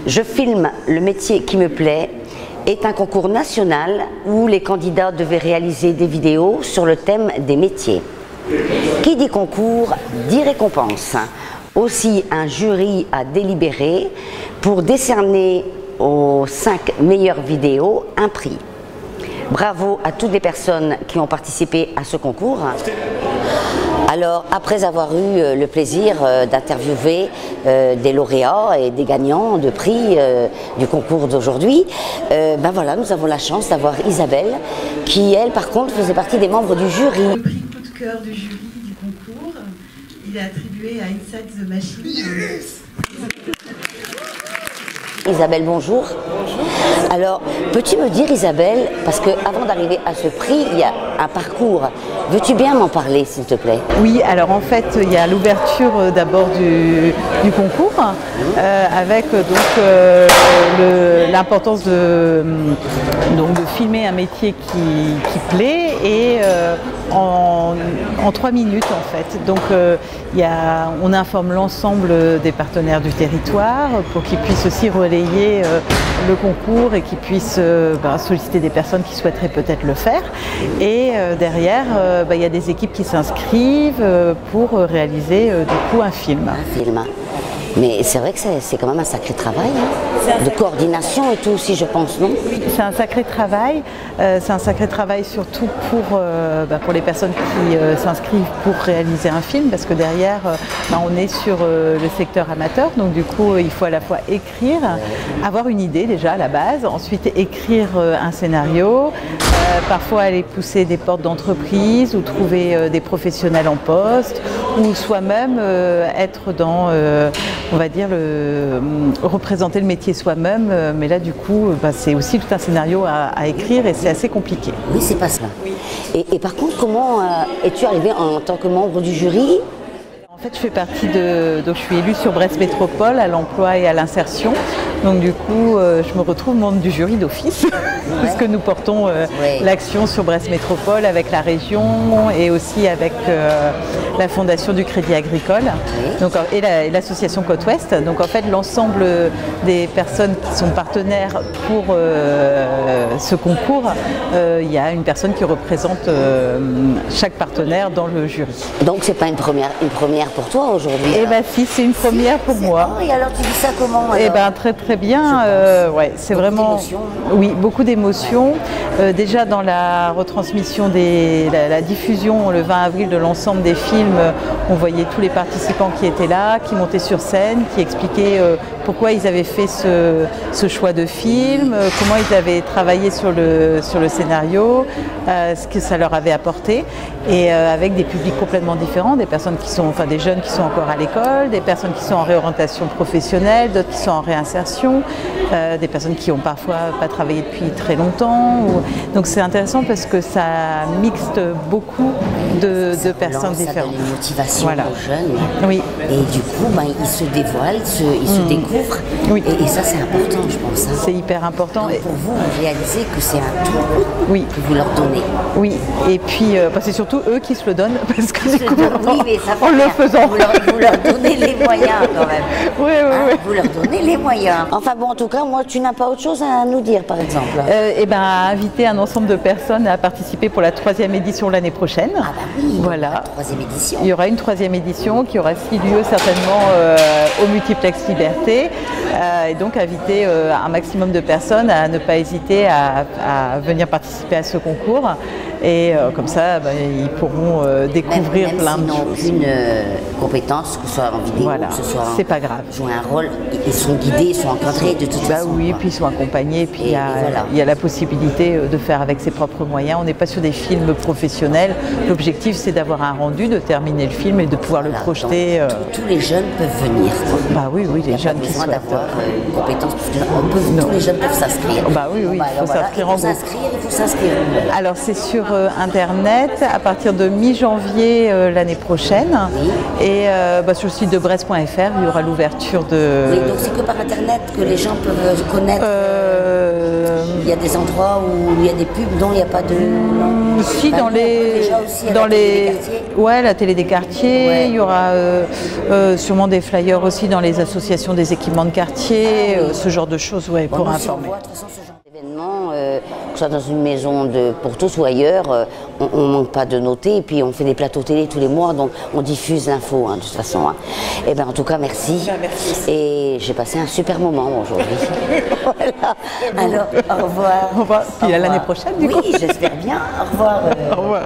Je filme le métier qui me plaît est un concours national où les candidats devaient réaliser des vidéos sur le thème des métiers. Qui dit concours dit récompense. Aussi un jury a délibéré pour décerner aux 5 meilleures vidéos un prix. Bravo à toutes les personnes qui ont participé à ce concours. Alors, après avoir eu le plaisir d'interviewer des lauréats et des gagnants de prix du concours d'aujourd'hui, ben voilà, nous avons la chance d'avoir Isabelle, qui elle, par contre, faisait partie des membres du jury. Le prix coup de cœur du jury du concours, il est attribué à Inside the Machine. Yes. Isabelle, bonjour. Bonjour. Alors, peux-tu me dire, Isabelle, parce qu'avant d'arriver à ce prix, il y a un parcours. Veux-tu bien m'en parler, s'il te plaît? Oui, alors en fait, il y a l'ouverture d'abord du concours, avec l'importance de filmer un métier qui plaît et en 3 minutes en fait. Donc on informe l'ensemble des partenaires du territoire pour qu'ils puissent aussi relayer le concours et qu'ils puissent solliciter des personnes qui souhaiteraient peut-être le faire. Et derrière, il y a des équipes qui s'inscrivent pour réaliser du coup un film. Un film. Mais c'est vrai que c'est quand même un sacré travail, hein, de coordination et tout aussi, je pense, non? C'est un sacré travail. C'est un sacré travail surtout pour les personnes qui s'inscrivent pour réaliser un film, parce que derrière, on est sur le secteur amateur, donc du coup, il faut à la fois écrire, avoir une idée déjà à la base, ensuite écrire un scénario, parfois aller pousser des portes d'entreprise ou trouver des professionnels en poste, ou soi-même être dans, on va dire, représenter le métier soi-même, mais là du coup c'est aussi tout un scénario à écrire et c'est assez compliqué. Oui, c'est pas cela. Oui. Et par contre, comment es-tu arrivée en tant que membre du jury? En fait, je fais partie donc je suis élue sur Brest Métropole à l'emploi et à l'insertion. Donc du coup, je me retrouve membre du jury d'office, puisque nous portons l'action sur Brest Métropole avec la région et aussi avec la Fondation du Crédit Agricole donc, et l'association Côte Ouest. Donc en fait, l'ensemble des personnes qui sont partenaires pour ce concours, il y a une personne qui représente chaque partenaire dans le jury. Donc c'est pas une première pour toi aujourd'hui? Eh bien si, c'est une première pour moi. Et alors tu dis ça comment? Eh bien très bien, c'est vraiment beaucoup d'émotions. Déjà dans la retransmission la diffusion le 20 avril de l'ensemble des films, on voyait tous les participants qui étaient là, qui montaient sur scène, qui expliquaient pourquoi ils avaient fait ce choix de film, comment ils avaient travaillé sur le scénario, ce que ça leur avait apporté, et avec des publics complètement différents, des personnes des jeunes qui sont encore à l'école, des personnes qui sont en réorientation professionnelle, d'autres qui sont en réinsertion, des personnes qui ont parfois pas travaillé depuis très longtemps. Donc c'est intéressant parce que ça mixte beaucoup de personnes différentes. Ça donne une motivation aux jeunes. Oui. Et du coup, ils se dévoilent, ils se découvrent. Oui. Et ça, c'est important, je pense. Hein. C'est hyper important. Donc, pour vous réalisez que c'est un tout que vous leur donnez. Oui. Et puis, c'est surtout eux qui se le donnent parce que du coup, mais ça en le faisant. Vous leur donnez les moyens quand même. Oui. Vous leur donnez les moyens. Enfin bon, en tout cas, moi, tu n'as pas autre chose à nous dire, par exemple? Inviter un ensemble de personnes à participer pour la 3e édition l'année prochaine. Ah bah oui, voilà. La 3e édition. Il y aura une 3e édition qui aura aussi lieu certainement au Multiplex Liberté. Et donc inviter un maximum de personnes à ne pas hésiter à venir participer à ce concours. Et comme ça, ils pourront découvrir plein de choses. Aucune compétence, que ce soit en vidéo, que ce soit c'est pas grave. Jouer un rôle, ils sont guidés, ils sont encadrés de toute façon. Oui, puis ils sont accompagnés, puis il y a la possibilité de faire avec ses propres moyens. On n'est pas sur des films professionnels. L'objectif, c'est d'avoir un rendu, de terminer le film et de pouvoir le projeter. Tous les jeunes peuvent venir. Oui, les jeunes qui souhaitent. D'avoir une compétence, parce que tous les jeunes peuvent s'inscrire. Il faut s'inscrire en groupe. Il faut s'inscrire. Alors c'est sur Internet à partir de mi-janvier l'année prochaine. Oui. Et sur le site de Brest.fr, il y aura l'ouverture de... Oui, donc c'est que par Internet que les gens peuvent connaître Il y a des endroits où il y a des pubs dont il n'y a pas de... Si, dans la télé des quartiers, ouais. Il y aura sûrement des flyers aussi dans les associations des équipements de quartier, ce genre de choses, ouais, pour informer. De toute façon, ce genre d'événement, que ce soit dans une maison pour tous ou ailleurs, on ne manque pas de noter, et puis on fait des plateaux télé tous les mois, donc on diffuse l'info, de toute façon. Et ben, en tout cas, merci. Merci. Et j'ai passé un super moment aujourd'hui. Voilà. Alors, au revoir. Au revoir. Puis à l'année prochaine, du coup. Oui, j'espère bien. Au revoir. Au revoir.